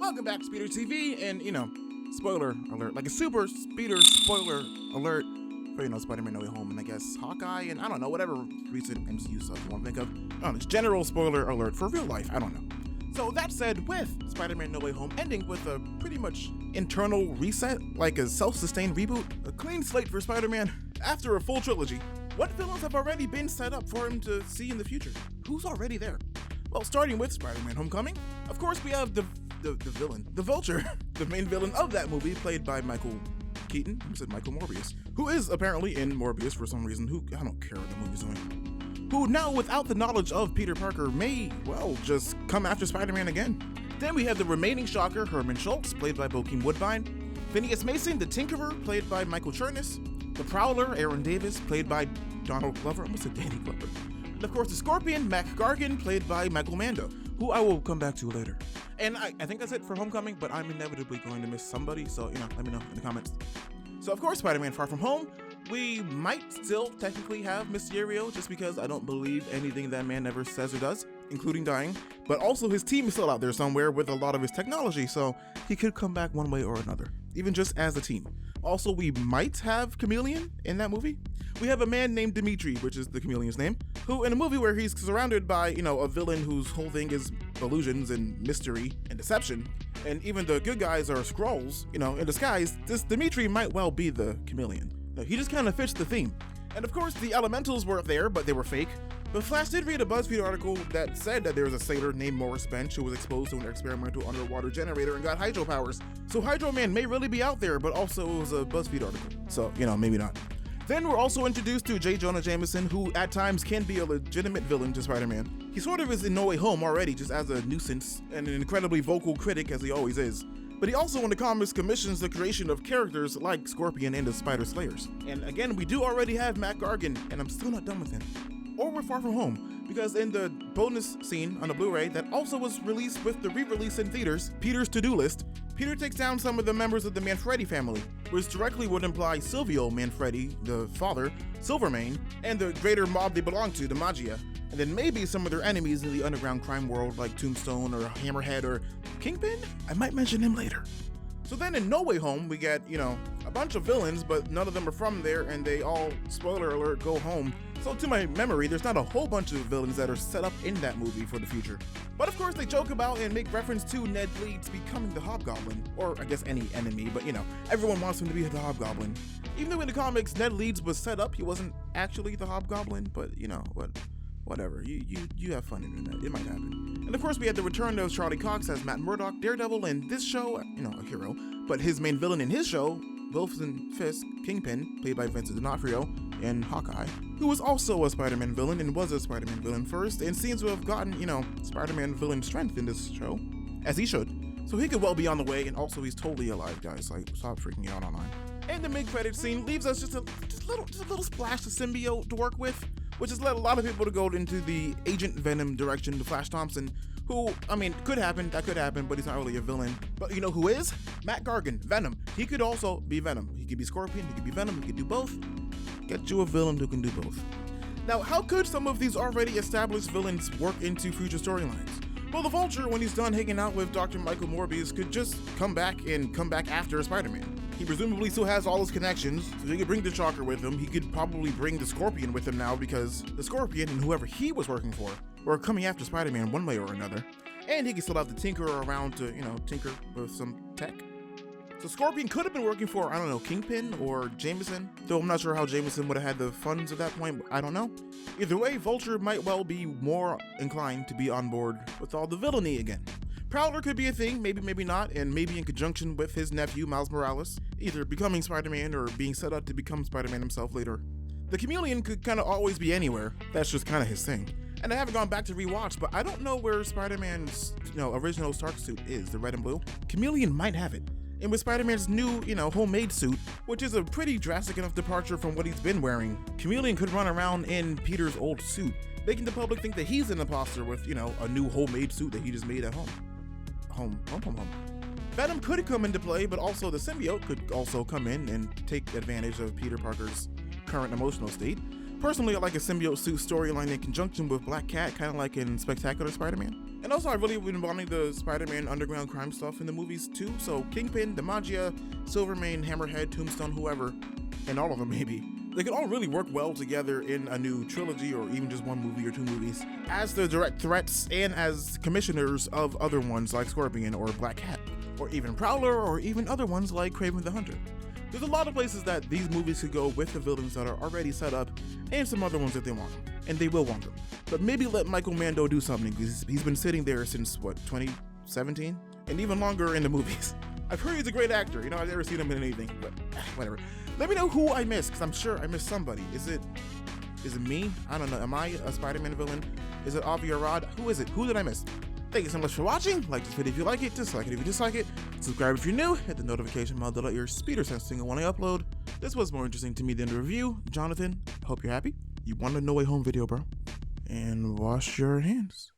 Welcome back to SpeterTV, and spoiler alert, like a super speeder spoiler alert for Spider-Man No Way Home, and I guess Hawkeye, and I don't know, whatever recent MCU stuff you want to think of. It's general spoiler alert for real life, I don't know. So that said, with Spider-Man No Way Home ending with a pretty much internal reset, like a self-sustained reboot, a clean slate for Spider-Man after a full trilogy, what villains have already been set up for him to see in the future? Who's already there? Well, starting with Spider-Man Homecoming, of course we have the villain, the Vulture, the main villain of that movie, played by Michael Keaton, who said Michael Morbius, who is apparently in Morbius for some reason, who, I don't care what the movie's doing, who now, without the knowledge of Peter Parker, may, well, just come after Spider-Man again. Then we have the remaining Shocker, Herman Schultz, played by Bokeem Woodbine, Phineas Mason, the Tinkerer, played by Michael Chernus, the Prowler, Aaron Davis, played by Donald Glover, I almost said Danny Glover, and of course the Scorpion, Mac Gargan, played by Michael Mando, who I will come back to later. And I think that's it for Homecoming, but I'm inevitably going to miss somebody, so let me know in the comments. So of course, Spider-Man Far From Home, we might still technically have Mysterio, just because I don't believe anything that man ever says or does, including dying, but also his team is still out there somewhere with a lot of his technology, so he could come back one way or another, even just as a team. Also, we might have Chameleon in that movie. We have a man named Dimitri, which is the Chameleon's name, who in a movie where he's surrounded by, a villain whose whole thing is illusions and mystery and deception, and even the good guys are Skrulls, in disguise, this Dimitri might well be the Chameleon. He just kind of fits the theme. And of course, the elementals were there, but they were fake. But Flash did read a BuzzFeed article that said that there was a sailor named Morris Bench who was exposed to an experimental underwater generator and got hydro powers. So Hydro Man may really be out there, but also it was a BuzzFeed article. So, maybe not. Then we're also introduced to J. Jonah Jameson, who at times can be a legitimate villain to Spider-Man. He sort of is in No Way Home already, just as a nuisance and an incredibly vocal critic as he always is. But he also in the comics commissions the creation of characters like Scorpion and the Spider Slayers. And again, we do already have Mac Gargan, and I'm still not done with him. Or we're Far From Home, because in the bonus scene on the Blu-ray that also was released with the re-release in theaters, Peter's to-do list, Peter takes down some of the members of the Manfredi family, which directly would imply Silvio Manfredi, the father, Silvermane, and the greater mob they belong to, the Magia, and then maybe some of their enemies in the underground crime world like Tombstone or Hammerhead or Kingpin? I might mention him later. So then in No Way Home, we get, a bunch of villains, but none of them are from there, and they all, spoiler alert, go home. So to my memory, there's not a whole bunch of villains that are set up in that movie for the future. But of course, they joke about and make reference to Ned Leeds becoming the Hobgoblin, or I guess any enemy, but everyone wants him to be the Hobgoblin. Even though in the comics, Ned Leeds was set up, he wasn't actually the Hobgoblin, but whatever, you have fun in that, it might happen. And of course we had the return of Charlie Cox as Matt Murdock, Daredevil, and this show, a hero, but his main villain in his show, Wilson Fisk, Kingpin, played by Vincent D'Onofrio, and Hawkeye, who was also a Spider-Man villain and was a Spider-Man villain first, and seems to have gotten, Spider-Man villain strength in this show, as he should. So he could well be on the way, and also he's totally alive, guys, stop freaking out online. And the mid-credit scene leaves us just a little splash of symbiote to work with, which has led a lot of people to go into the Agent Venom direction to Flash Thompson, who, could happen, but he's not really a villain. But you know who is? Mac Gargan, Venom. He could also be Venom. He could be Scorpion, he could be Venom, he could do both. Get you a villain who can do both. Now, how could some of these already established villains work into future storylines? Well, the Vulture, when he's done hanging out with Dr. Michael Morbius, could just come back after Spider-Man. He presumably still has all his connections, so he could bring the Shocker with him. He could probably bring the Scorpion with him now, because the Scorpion and whoever he was working for were coming after Spider-Man one way or another. And he could still have the Tinkerer around to, tinker with some tech. So Scorpion could have been working for, I don't know, Kingpin or Jameson, though I'm not sure how Jameson would have had the funds at that point, but I don't know. Either way, Vulture might well be more inclined to be on board with all the villainy again. Prowler could be a thing, maybe not, and maybe in conjunction with his nephew, Miles Morales, either becoming Spider-Man or being set up to become Spider-Man himself later. The Chameleon could kind of always be anywhere, that's just kind of his thing. And I haven't gone back to rewatch, but I don't know where Spider-Man's, original Stark suit is, the red and blue. Chameleon might have it. And with Spider-Man's new, homemade suit, which is a pretty drastic enough departure from what he's been wearing, Chameleon could run around in Peter's old suit, making the public think that he's an imposter with, a new homemade suit that he just made at home. Home. Venom could come into play, but also the symbiote could also come in and take advantage of Peter Parker's current emotional state. Personally, I like a symbiote suit storyline in conjunction with Black Cat, kind of like in Spectacular Spider-Man. And also, I've really been wanting the Spider-Man underground crime stuff in the movies too, so Kingpin, Demacia, Silvermane, Hammerhead, Tombstone, whoever, and all of them maybe. They could all really work well together in a new trilogy or even just one movie or two movies as the direct threats and as commissioners of other ones like Scorpion or Black Cat, or even Prowler, or even other ones like Kraven the Hunter. There's a lot of places that these movies could go with the villains that are already set up, and some other ones if they want them, and they will want them. But maybe let Michael Mando do something, because he's been sitting there since, what, 2017? And even longer in the movies. I've heard he's a great actor, I've never seen him in anything, but whatever. Let me know who I missed, because I'm sure I missed somebody. Is it me? I don't know. Am I a Spider-Man villain? Is it Avi Arad? Who is it? Who did I miss? Thank you so much for watching. Like this video if you like it, dislike it if you dislike it. Subscribe if you're new, hit the notification bell to let your Speter sense single when I upload. This was more interesting to me than the review. Jonathan, hope you're happy. You won a No Way Home video, bro. And wash your hands.